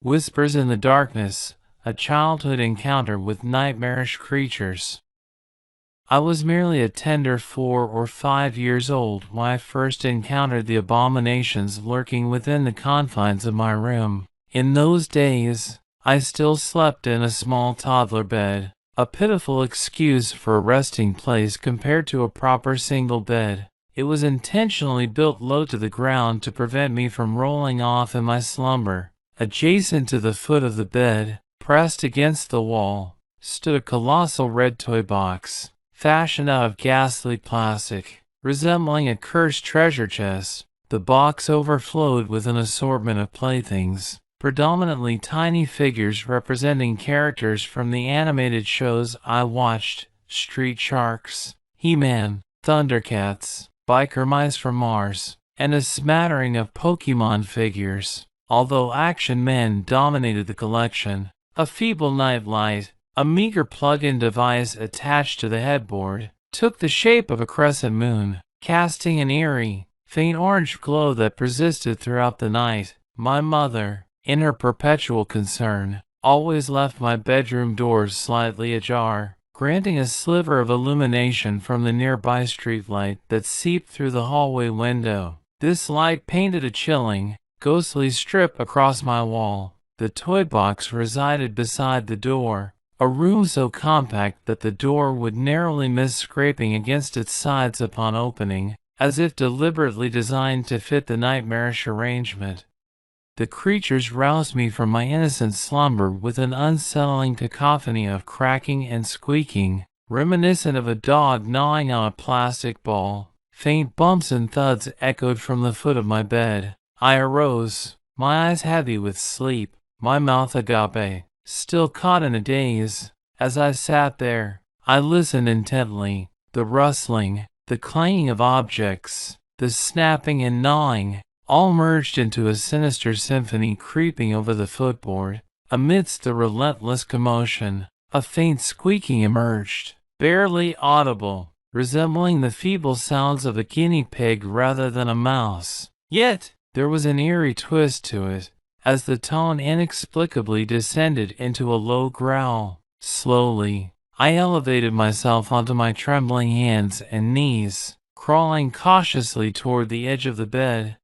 whispers in the darkness, a childhood encounter with nightmarish creatures. I was merely a tender 4 or 5 years old when I first encountered the abominations lurking within the confines of my room. In those days, I still slept in a small toddler bed, a pitiful excuse for a resting place compared to a proper single bed. It was intentionally built low to the ground to prevent me from rolling off in my slumber. Adjacent to the foot of the bed, pressed against the wall, stood a colossal red toy box, fashioned out of ghastly plastic, resembling a cursed treasure chest. The box overflowed with an assortment of playthings, predominantly tiny figures representing characters from the animated shows I watched: Street Sharks, He-Man, Thundercats, Biker Mice from Mars, and a smattering of Pokemon figures. Although Action Man dominated the collection, a feeble night light, a meager plug-in device attached to the headboard, took the shape of a crescent moon, casting an eerie, faint orange glow that persisted throughout the night. My mother, in her perpetual concern, always left my bedroom doors slightly ajar, granting a sliver of illumination from the nearby streetlight that seeped through the hallway window. This light painted a chilling, ghostly strip across my wall. The toy box resided beside the door, a room so compact that the door would narrowly miss scraping against its sides upon opening, as if deliberately designed to fit the nightmarish arrangement. The creatures roused me from my innocent slumber with an unsettling cacophony of cracking and squeaking, reminiscent of a dog gnawing on a plastic ball. Faint bumps and thuds echoed from the foot of my bed. I arose, my eyes heavy with sleep, my mouth agape, still caught in a daze. As I sat there, I listened intently. The rustling, the clanging of objects, the snapping and gnawing, all merged into a sinister symphony creeping over the footboard. Amidst the relentless commotion, a faint squeaking emerged, barely audible, resembling the feeble sounds of a guinea pig rather than a mouse. Yet, there was an eerie twist to it, as the tone inexplicably descended into a low growl. Slowly, I elevated myself onto my trembling hands and knees, crawling cautiously toward the edge of the bed.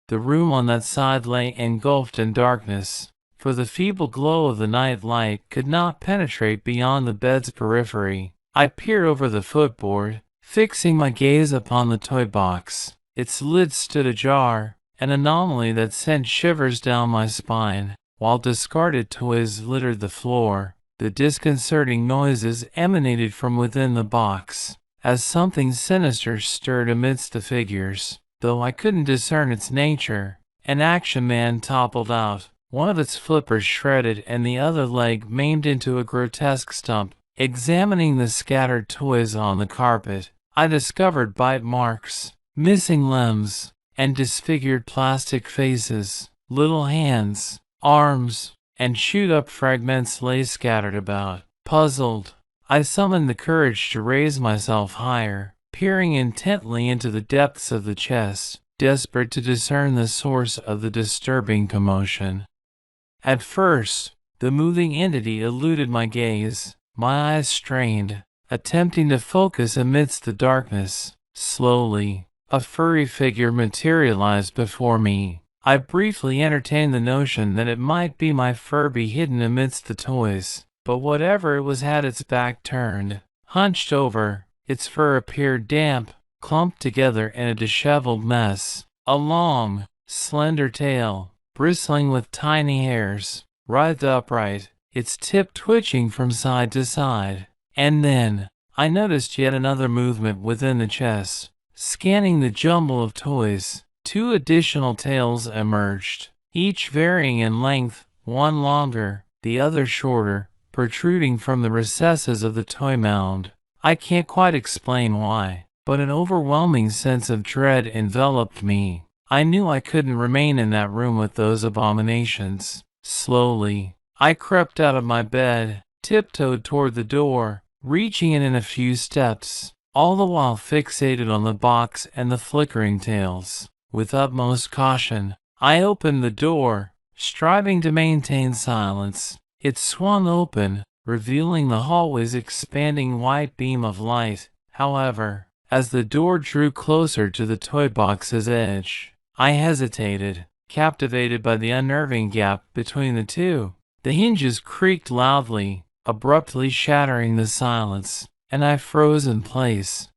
The room on that side lay engulfed in darkness, for the feeble glow of the night light could not penetrate beyond the bed's periphery. I peered over the footboard, fixing my gaze upon the toy box. Its lid stood ajar, an anomaly that sent shivers down my spine. While discarded toys littered the floor, the disconcerting noises emanated from within the box, as something sinister stirred amidst the figures. Though I couldn't discern its nature, an Action Man toppled out, one of its flippers shredded and the other leg maimed into a grotesque stump. Examining the scattered toys on the carpet, I discovered bite marks, missing limbs, and disfigured plastic faces. Little hands, arms, and chewed-up fragments lay scattered about. Puzzled, I summoned the courage to raise myself higher, peering intently into the depths of the chest, desperate to discern the source of the disturbing commotion. At first, the moving entity eluded my gaze, my eyes strained, attempting to focus amidst the darkness. Slowly, a furry figure materialized before me. I briefly entertained the notion that it might be my Furby hidden amidst the toys, but whatever it was had its back turned. Hunched over, its fur appeared damp, clumped together in a disheveled mess. A long, slender tail, bristling with tiny hairs, writhed upright, its tip twitching from side to side. And then, I noticed yet another movement within the chest. Scanning the jumble of toys, 2 additional tails emerged, each varying in length, one longer, the other shorter, protruding from the recesses of the toy mound. I can't quite explain why, but an overwhelming sense of dread enveloped me. I knew I couldn't remain in that room with those abominations. Slowly, I crept out of my bed, tiptoed toward the door, reaching it in a few steps, all the while fixated on the box and the flickering tails. With utmost caution, I opened the door, Striving to maintain silence, it swung open, revealing the hallway's expanding white beam of light. However, as the door drew closer to the toy box's edge, I hesitated, captivated by the unnerving gap between the two. The hinges creaked loudly, abruptly shattering the silence, and I froze in place.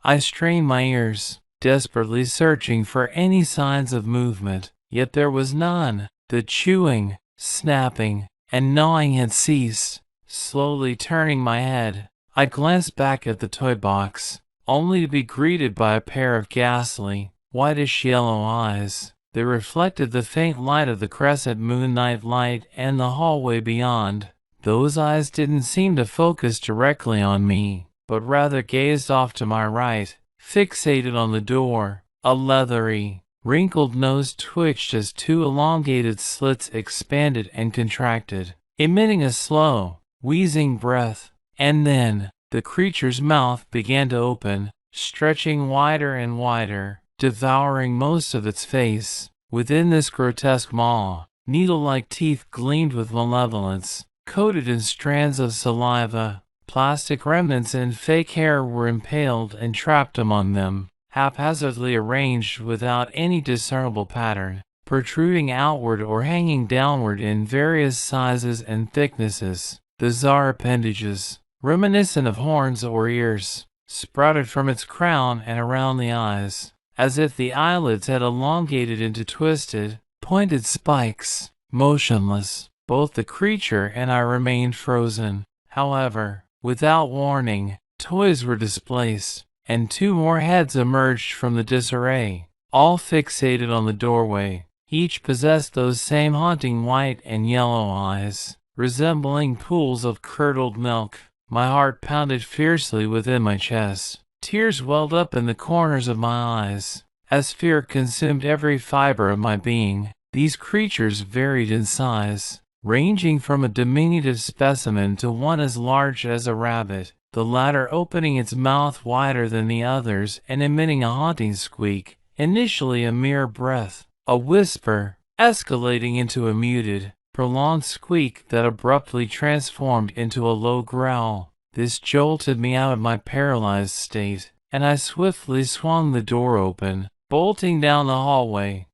I strained my ears, desperately searching for any signs of movement, yet there was none. The chewing, snapping, and gnawing had ceased. Slowly turning my head, I glanced back at the toy box, only to be greeted by a pair of ghastly, whitish-yellow eyes. They reflected the faint light of the crescent moon night light and the hallway beyond. Those eyes didn't seem to focus directly on me, but rather gazed off to my right, fixated on the door. A leathery, wrinkled nose twitched as two elongated slits expanded and contracted, emitting a slow, wheezing breath. And then, the creature's mouth began to open, stretching wider and wider, devouring most of its face. Within this grotesque maw, needle-like teeth gleamed with malevolence, coated in strands of saliva. Plastic remnants and fake hair were impaled and trapped among them, haphazardly arranged without any discernible pattern, protruding outward or hanging downward in various sizes and thicknesses. Bizarre appendages, reminiscent of horns or ears, sprouted from its crown and around the eyes, as if the eyelids had elongated into twisted, pointed spikes. Motionless, both the creature and I remained frozen. However, without warning, toys were displaced, and two more heads emerged from the disarray, all fixated on the doorway. Each possessed those same haunting white and yellow eyes, resembling pools of curdled milk. My heart pounded fiercely within my chest. Tears welled up in the corners of my eyes, as fear consumed every fiber of my being. These creatures varied in size, ranging from a diminutive specimen to one as large as a rabbit, the latter opening its mouth wider than the others and emitting a haunting squeak, initially a mere breath, a whisper, escalating into a muted, prolonged squeak that abruptly transformed into a low growl. This jolted me out of my paralyzed state, and I swiftly swung the door open, bolting down the hallway.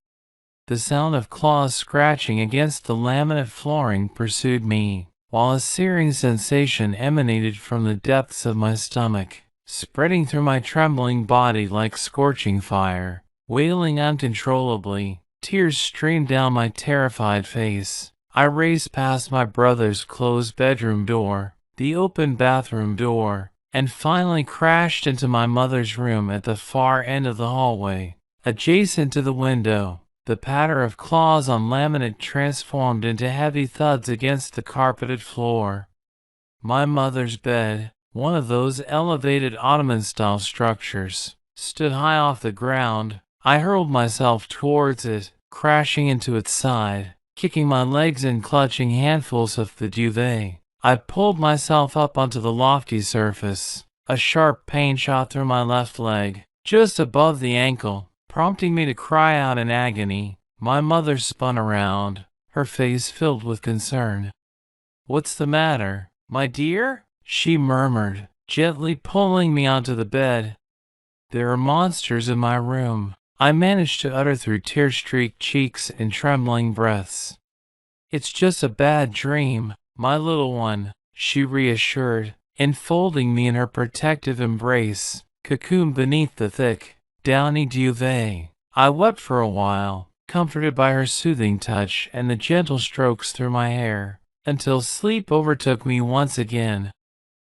The sound of claws scratching against the laminate flooring pursued me, while a searing sensation emanated from the depths of my stomach, spreading through my trembling body like scorching fire. Wailing uncontrollably, tears streamed down my terrified face. I raced past my brother's closed bedroom door, the open bathroom door, and finally crashed into my mother's room at the far end of the hallway. Adjacent to the window, the patter of claws on laminate transformed into heavy thuds against the carpeted floor. My mother's bed, one of those elevated Ottoman-style structures, stood high off the ground. I hurled myself towards it, crashing into its side, kicking my legs and clutching handfuls of the duvet. I pulled myself up onto the lofty surface. A sharp pain shot through my left leg, just above the ankle, prompting me to cry out in agony. My mother spun around, her face filled with concern. "What's the matter, my dear?" she murmured, gently pulling me onto the bed. "There are monsters in my room," I managed to utter through tear-streaked cheeks and trembling breaths. "It's just a bad dream, my little one," she reassured, enfolding me in her protective embrace, cocooned beneath the thick, downy duvet. I wept for a while, comforted by her soothing touch and the gentle strokes through my hair, until sleep overtook me once again.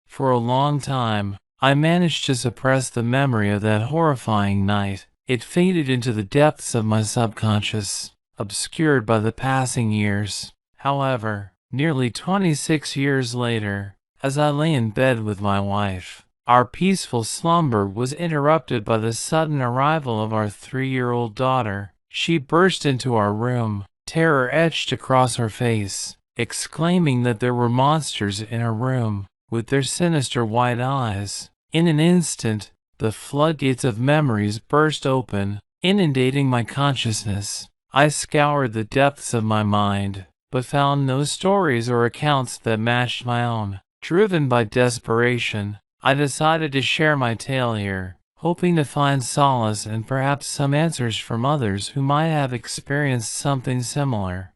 For a long time, I managed to suppress the memory of that horrifying night. It faded into the depths of my subconscious, obscured by the passing years. However, nearly 26 years later, as I lay in bed with my wife, our peaceful slumber was interrupted by the sudden arrival of our 3-year-old daughter. She burst into our room, terror etched across her face, exclaiming that there were monsters in her room, with their sinister white eyes. In an instant, the floodgates of memories burst open, inundating my consciousness. I scoured the depths of my mind, but found no stories or accounts that matched my own. Driven by desperation, I decided to share my tale here, hoping to find solace and perhaps some answers from others who might have experienced something similar.